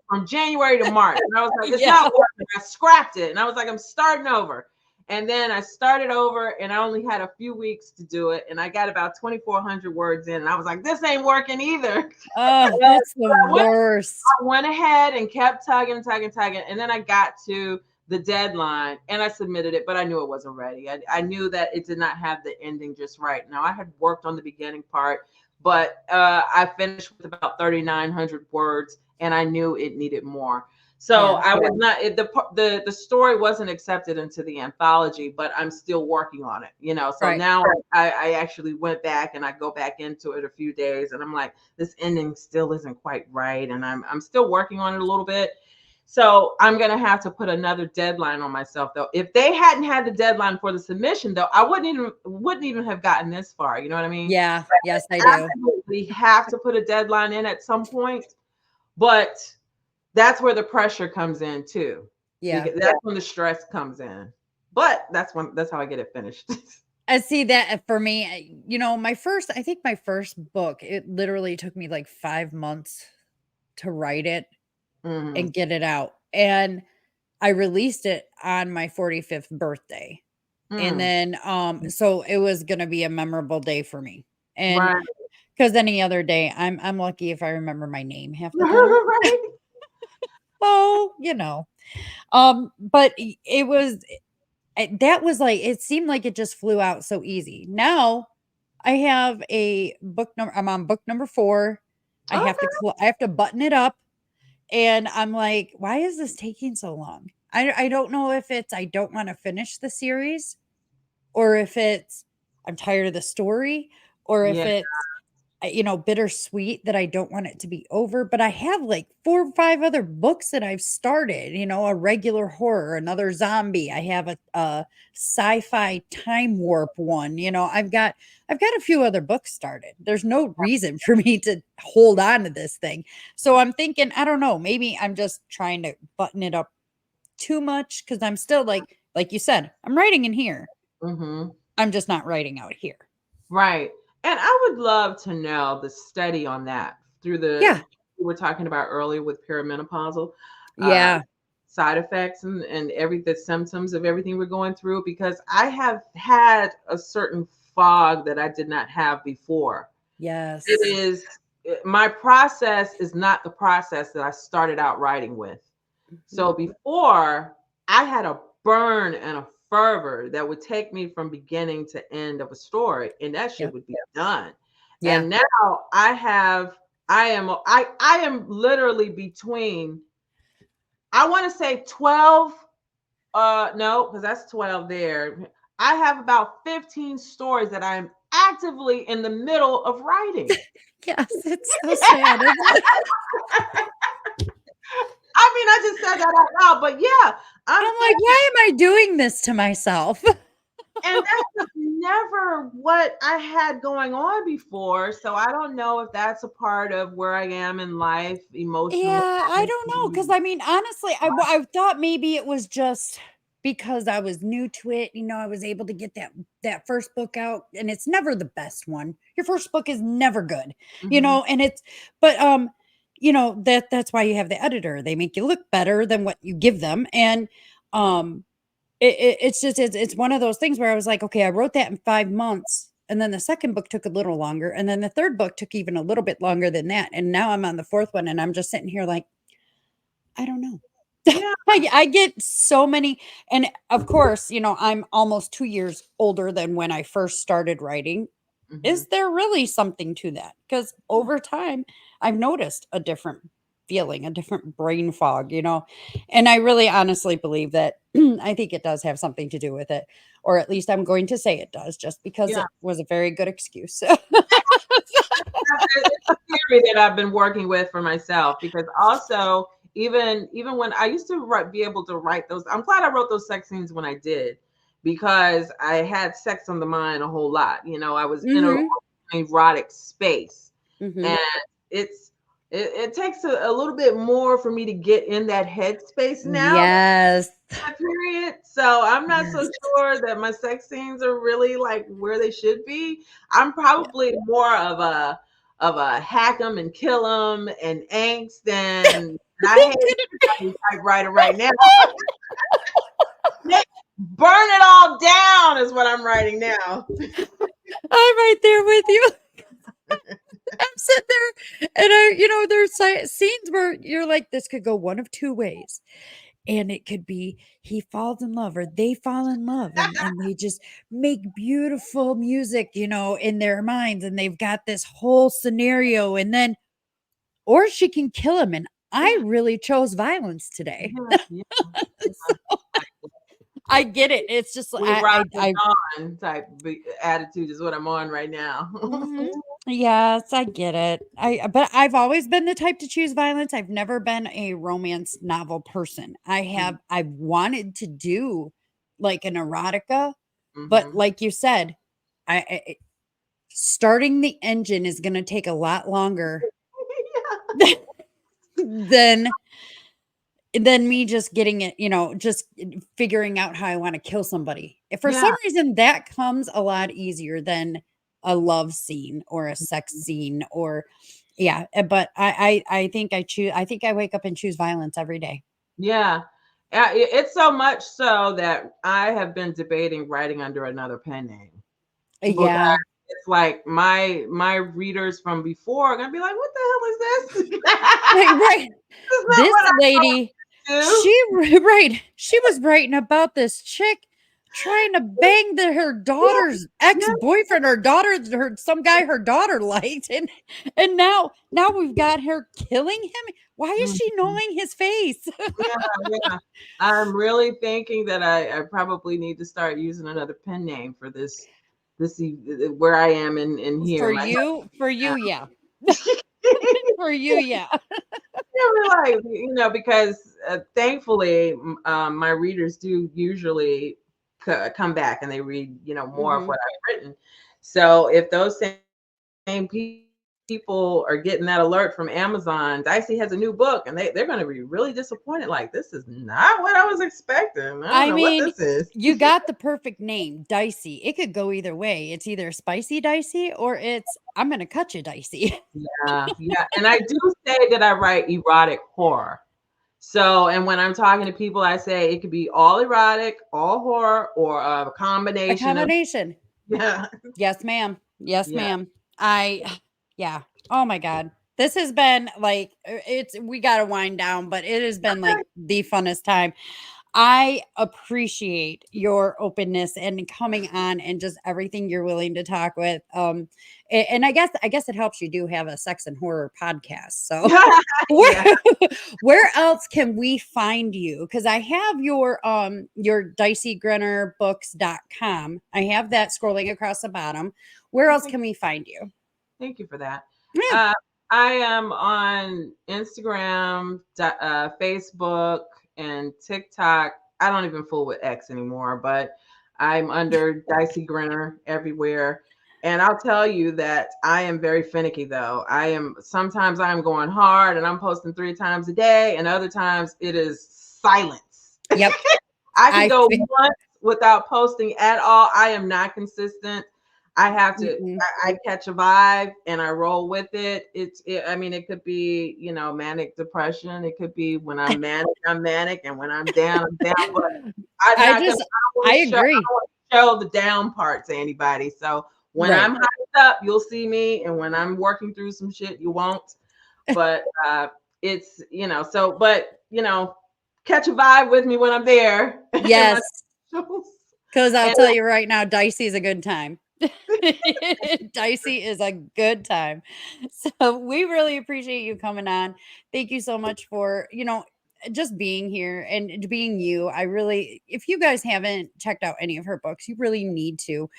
from January to March, and I was like, it's Yeah. not working. I scrapped it, and I was like, I'm starting over. And then I started over, and I only had a few weeks to do it, and I got about 2,400 words in, and I was like, this ain't working either. Oh, Well, that's the I went worst. I went ahead and kept tugging, tugging, tugging. And then I got to the deadline and I submitted it, but I knew it wasn't ready. I knew that it did not have the ending just right. Now, I had worked on the beginning part, but I finished with about 3,900 words and I knew it needed more. So Yeah. I was not the story wasn't accepted into the anthology, but I'm still working on it. So Right. now I actually went back and I go back into it a few days, and I'm like, this ending still isn't quite right, and I'm still working on it a little bit. So I'm gonna have to put another deadline on myself, though. If they hadn't had the deadline for the submission, though, I wouldn't even have gotten this far. You know what I mean? Yeah. Yes, I do. Absolutely have to put a deadline in at some point, but that's where the pressure comes in too, Yeah. because that's when the stress comes in. But that's how I get it finished. I see that for me, I think my first book, it literally took me like 5 months to write it Hmm. and get it out. And I released it on my 45th birthday. And Mm. then, so it was gonna be a memorable day for me. And Right. because any other day, I'm lucky if I remember my name half the time. Right. Oh, but it was that was like it seemed like it just flew out so easy. Now I have a book number. I'm on book number 4. Okay. I have to button it up, and I'm like, why is this taking so long? I don't know if it's I don't want to finish the series, or if it's I'm tired of the story, or if Yeah. it's bittersweet that I don't want it to be over. But I have like 4 or 5 other books that I've started, a regular horror, another zombie. I have a sci-fi time warp one. I've got a few other books started. There's no reason for me to hold on to this thing. So I'm thinking, I don't know, maybe I'm just trying to button it up too much because I'm still like you said, I'm writing in here. Hmm. I'm just not writing out here. Right. And I would love to know the study on that through the Yeah. we were talking about earlier with perimenopausal uh, Yeah. side effects and every the symptoms of everything we're going through, because I have had a certain fog that I did not have before. It Yes. is my process is not the process that I started out writing with. Mhm. So before, I had a burn and a fervor that would take me from beginning to end of a story, and that shit Yep. would be done. Yeah. And now I am literally between, I want to say 12, no, because that's 12 there. I have about 15 stories that I'm actively in the middle of writing. Yes, it's so sad, isn't it? I mean, I just said that out loud, but yeah, I'm I'm like, "Why am I doing this to myself?" and that was never what I had going on before. So I don't know if that's a part of where I am in life emotionally. Yeah, I don't know, because I mean, honestly, I thought maybe it was just because I was new to it, I was able to get that first book out, and it's never the best one. Your first book is never good, Mhm. and it's but, that's why you have the editor. They make you look better than what you give them, and, um it's just it's one of those things where I was like, "Okay, I wrote that in 5 months," and then the second book took a little longer, and then the third book took even a little bit longer than that, and now I'm on the 4th one, and I'm just sitting here like, "I don't know." Yeah. I get so many, and of course, I'm almost 2 years older than when I first started writing, Mhm. Is there really something to that? Because Yeah. over time, I've noticed a different feeling, a different brain fog, and I really honestly believe that I think it does have something to do with it, or at least I'm going to say it does, just because Yeah. it was a very good excuse. It's a theory that I've been working with for myself because also even when I used to be able to write those, I'm glad I wrote those sex scenes when I did because I had sex on the mind a whole lot. I was in a Mhm. erotic space, and Mhm. it takes a little bit more for me to get in that headspace now. Yes. That period. So I'm not so Yes. sure that my sex scenes are really like where they should be. I'm Yeah. probably more of a hack 'em and kill 'em and angst than I hate everybody typewriter right now. Burn it all down is what I'm writing now. I'm right there with you. I'm sitting there and there's scenes where you're like, this could go one of two ways. And it could be he falls in love or they fall in love and they just make beautiful music, in their minds. And they've got this whole scenario. And then, or she can kill him. And I Yeah, really chose violence today. yeah, yeah, yeah. Like, I get it. It's just we rock the I dawn type attitude is what I'm on right now. Mhm. Yes, I get it. But I've always been the type to choose violence. I've never been a romance novel person. I've wanted to do like an erotica, but Mm-hmm. like you said, starting the engine is going to take a lot longer than me just getting it, just figuring out how I want to kill somebody. If for some Yeah. reason that comes a lot easier than a love scene or a sex scene or yeah, but I think I think I wake up and choose violence every day. Yeah. It's so much so that I have been debating writing under another pen name because Yeah. it's like my readers from before are gonna be like, "What the hell is this? Right, right. This is not This what lady, I do." she right, she was writing about this chick trying to bang her Yeah, daughter's yeah, ex-boyfriend, her daughter, some guy her daughter liked, and now we've got her killing him. Why is she mhm, knowing his face? yeah, yeah. I'm really thinking that I probably need to start using another pen name for where I am in here. My For you, yeah. For you, yeah. Yeah, like because thankfully my readers do usually come back and they read more of Mhm. what I've written. So if those same people are getting that alert from Amazon, Dicey has a new book, and they're going to be really disappointed. Like, this is not what I was expecting. I don't I know what mean, this is. you got the perfect name, Dicey. It could go either way. It's either spicy dicey or it's I'm gonna cut you dicey. Yeah, yeah, and I do say that I write erotic horror. So, and when I'm talking to people, I say it could be all erotic, all horror, or a A combination of combination. yeah, Yes, ma'am. Yes, yeah. ma'am. Yeah. Oh my God. This has been like, we got to wind down, but it has been like the funnest time. I appreciate your openness and coming on and just everything you're willing to talk with. And I guess it helps you do have a sex and horror podcast. So Yeah. where where else can we find you? Because I have your dicey.grennerbooks.com. I have that scrolling across the bottom. Where Well, else can we find you? thank you for that. Yeah. Uh, I am on Instagram, Facebook, and TikTok. I don't even fool with X anymore, but I'm under Dicey Grenner everywhere. And I'll tell you that I am very finicky though. Sometimes I'm going hard and I'm posting 3 times a day, and other times it is silence. Yep. I can I go fi- months without posting at all. I am not consistent. I have to. Mm-mm. I catch a vibe and I roll with it. I mean, it could be manic depression. It could be when I'm manic, and when I'm down, I'm down. But I'm I not gonna. just I don't I want to show. I agree. don't want to show the down part to anybody. So when Right. I'm hyped up, you'll see me, and when I'm working through some shit, you won't. But it's so. But catch a vibe with me when I'm there in my Yes. socials. Because I'll And tell you right now, Dicey is a good time. Dicey is a good time. So we really appreciate you coming on. Thank you so much for, just being here and being you. I really, if you guys haven't checked out any of her books, you really need to.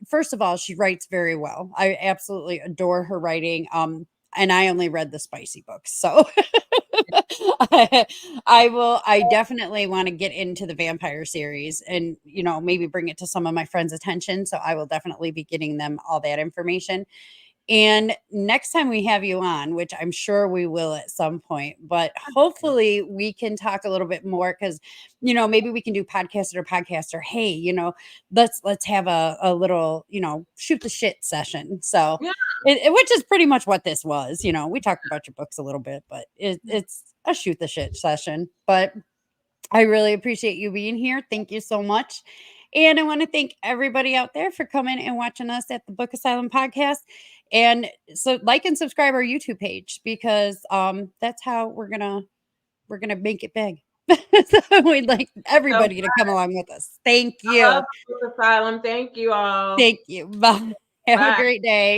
First of all, she writes very well. I absolutely adore her writing. And I only read the spicy books. So I definitely want to get into the vampire series and, maybe bring it to some of my friends' attention. So I will definitely be getting them all that information. And next time we have you on, which I'm sure we will at some point, but hopefully we can talk a little bit more because, maybe we can do podcaster to podcaster. Hey, let's have a little, shoot the shit session. So, Yeah. which is pretty much what this was. We talked about your books a little bit, but it's a shoot the shit session. But I really appreciate you being here. Thank you so much. And I want to thank everybody out there for coming and watching us at the Book Asylum podcast. And so like and subscribe our YouTube page because that's how we're gonna make it big. So we'd like So everybody to come along with us. Thank I you. love Book Asylum. Thank you all. Thank you. Bye. Have a Bye. great day.